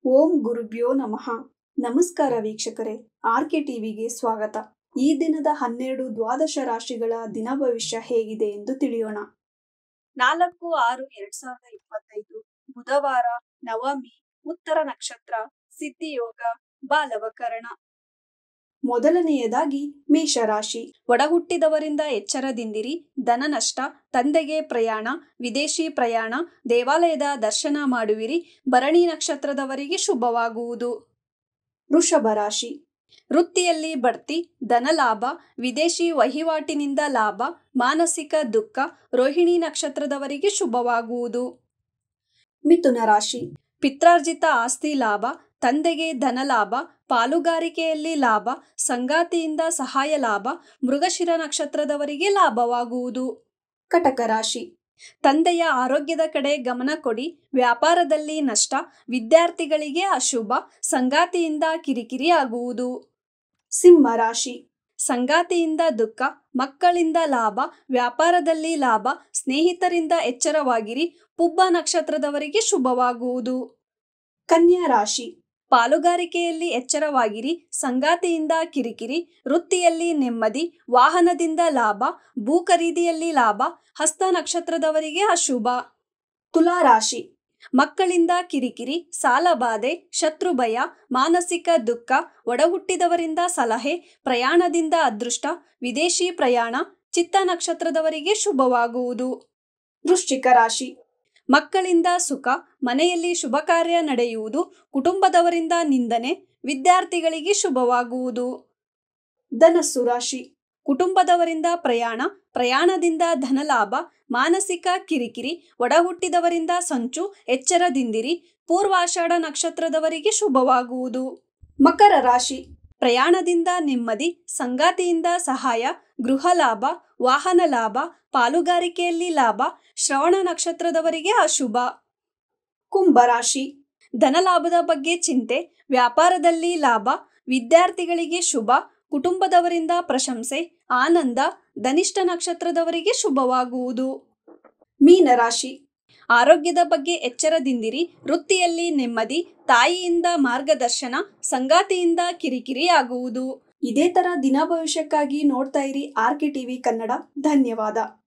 ಓಂ ಗುರುಭ್ಯೋ ನಮಃ. ನಮಸ್ಕಾರ ವೀಕ್ಷಕರೇ, ಆರ್ಕೆ ಟಿವಿಗೆ ಸ್ವಾಗತ. ಈ ದಿನದ 12 ದ್ವಾದಶ ರಾಶಿಗಳ ದಿನ ಭವಿಷ್ಯ ಹೇಗಿದೆ ಎಂದು ತಿಳಿಯೋಣ. 4/6/2025 ಬುಧವಾರ, ನವಮಿ, ಉತ್ತರ ನಕ್ಷತ್ರ, ಸಿದ್ಧಿಯೋಗ, ಬಾಲವಕರಣ. ಮೊದಲನೆಯದಾಗಿ ಮೇಷರಾಶಿ. ಒಡಹುಟ್ಟಿದವರಿಂದ ಎಚ್ಚರದಿಂದಿರಿ. ಧನ ನಷ್ಟ, ತಂದೆಗೆ ಪ್ರಯಾಣ, ವಿದೇಶಿ ಪ್ರಯಾಣ, ದೇವಾಲಯದ ದರ್ಶನ ಮಾಡುವಿರಿ. ಭರಣಿ ನಕ್ಷತ್ರದವರಿಗೆ ಶುಭವಾಗುವುದು. ವೃಷಭ ರಾಶಿ. ವೃತ್ತಿಯಲ್ಲಿ ಬಡ್ತಿ, ಧನ ಲಾಭ, ವಿದೇಶಿ ವಹಿವಾಟಿನಿಂದ ಲಾಭ, ಮಾನಸಿಕ ದುಃಖ. ರೋಹಿಣಿ ನಕ್ಷತ್ರದವರಿಗೆ ಶುಭವಾಗುವುದು. ಮಿಥುನ ರಾಶಿ. ಪಿತ್ರಾರ್ಜಿತ ಆಸ್ತಿ ಲಾಭ, ತಂದೆಗೆ ಧನ ಲಾಭ, ಪಾಲುಗಾರಿಕೆಯಲ್ಲಿ ಲಾಭ, ಸಂಗಾತಿಯಿಂದ ಸಹಾಯ ಲಾಭ. ಮೃಗಶಿರ ನಕ್ಷತ್ರದವರಿಗೆ ಲಾಭವಾಗುವುದು. ಕಟಕ ರಾಶಿ. ತಂದೆಯ ಆರೋಗ್ಯದ ಕಡೆ ಗಮನ ಕೊಡಿ. ವ್ಯಾಪಾರದಲ್ಲಿ ನಷ್ಟ, ವಿದ್ಯಾರ್ಥಿಗಳಿಗೆ ಅಶುಭ, ಸಂಗಾತಿಯಿಂದ ಕಿರಿಕಿರಿ ಆಗುವುದು. ಸಿಂಹ ರಾಶಿ. ಸಂಗಾತಿಯಿಂದ ದುಃಖ, ಮಕ್ಕಳಿಂದ ಲಾಭ, ವ್ಯಾಪಾರದಲ್ಲಿ ಲಾಭ, ಸ್ನೇಹಿತರಿಂದ ಎಚ್ಚರವಾಗಿರಿ. ಪುಬ್ಬ ನಕ್ಷತ್ರದವರಿಗೆ ಶುಭವಾಗುವುದು. ಕನ್ಯಾ ರಾಶಿ. ಪಾಲುಗಾರಿಕೆಯಲ್ಲಿ ಎಚ್ಚರವಾಗಿರಿ. ಸಂಗಾತಿಯಿಂದ ಕಿರಿಕಿರಿ, ವೃತ್ತಿಯಲ್ಲಿ ನೆಮ್ಮದಿ, ವಾಹನದಿಂದ ಲಾಭ, ಭೂ ಖರೀದಿಯಲ್ಲಿ ಲಾಭ. ಹಸ್ತ ನಕ್ಷತ್ರದವರಿಗೆ ಅಶುಭ. ತುಲಾ ರಾಶಿ. ಮಕ್ಕಳಿಂದ ಕಿರಿಕಿರಿ, ಸಾಲಬಾಧೆ, ಶತ್ರುಭಯ, ಮಾನಸಿಕ ದುಃಖ. ಒಡಹುಟ್ಟಿದವರಿಂದ ಸಲಹೆ, ಪ್ರಯಾಣದಿಂದ ಅದೃಷ್ಟ, ವಿದೇಶಿ ಪ್ರಯಾಣ. ಚಿತ್ತ ನಕ್ಷತ್ರದವರಿಗೆ ಶುಭವಾಗುವುದು. ವೃಶ್ಚಿಕ ರಾಶಿ. ಮಕ್ಕಳಿಂದ ಸುಖ, ಮನೆಯಲ್ಲಿ ಶುಭ ಕಾರ್ಯ ನಡೆಯುವುದು. ಕುಟುಂಬದವರಿಂದ ನಿಂದನೆ, ವಿದ್ಯಾರ್ಥಿಗಳಿಗೆ ಶುಭವಾಗುವುದು. ಧನಸ್ಸು ರಾಶಿ. ಕುಟುಂಬದವರಿಂದ ಪ್ರಯಾಣ, ಪ್ರಯಾಣದಿಂದ ಧನಲಾಭ, ಮಾನಸಿಕ ಕಿರಿಕಿರಿ. ಒಡಹುಟ್ಟಿದವರಿಂದ ಸಂಚು, ಎಚ್ಚರದಿಂದಿರಿ. ಪೂರ್ವಾಷಾಢ ನಕ್ಷತ್ರದವರಿಗೆ ಶುಭವಾಗುವುದು. ಮಕರ ರಾಶಿ. ಪ್ರಯಾಣದಿಂದ ನೆಮ್ಮದಿ, ಸಂಗಾತಿಯಿಂದ ಸಹಾಯ, ಗೃಹ ಲಾಭ, ವಾಹನ ಲಾಭ, ಪಾಲುಗಾರಿಕೆಯಲ್ಲಿ ಲಾಭ. ಶ್ರವಣ ನಕ್ಷತ್ರದವರಿಗೆ ಅಶುಭ. ಕುಂಭರಾಶಿ. ಧನಲಾಭದ ಬಗ್ಗೆ ಚಿಂತೆ, ವ್ಯಾಪಾರದಲ್ಲಿ ಲಾಭ, ವಿದ್ಯಾರ್ಥಿಗಳಿಗೆ ಶುಭ, ಕುಟುಂಬದವರಿಂದ ಪ್ರಶಂಸೆ, ಆನಂದ. ಧನಿಷ್ಠ ನಕ್ಷತ್ರದವರಿಗೆ ಶುಭವಾಗುವುದು. ಮೀನರಾಶಿ. ಆರೋಗ್ಯದ ಬಗ್ಗೆ ಎಚ್ಚರದಿಂದಿರಿ. ವೃತ್ತಿಯಲ್ಲಿ ನೆಮ್ಮದಿ, ತಾಯಿಯಿಂದ ಮಾರ್ಗದರ್ಶನ, ಸಂಗಾತಿಯಿಂದ ಕಿರಿಕಿರಿ ಆಗುವುದು. ಇದೇ ತರ ದಿನ ಭವಿಷ್ಯಕ್ಕಾಗಿ ನೋಡ್ತಾ ಇರಿ ಆರ್ಕೆ ಟಿವಿ ಕನ್ನಡ. ಧನ್ಯವಾದ.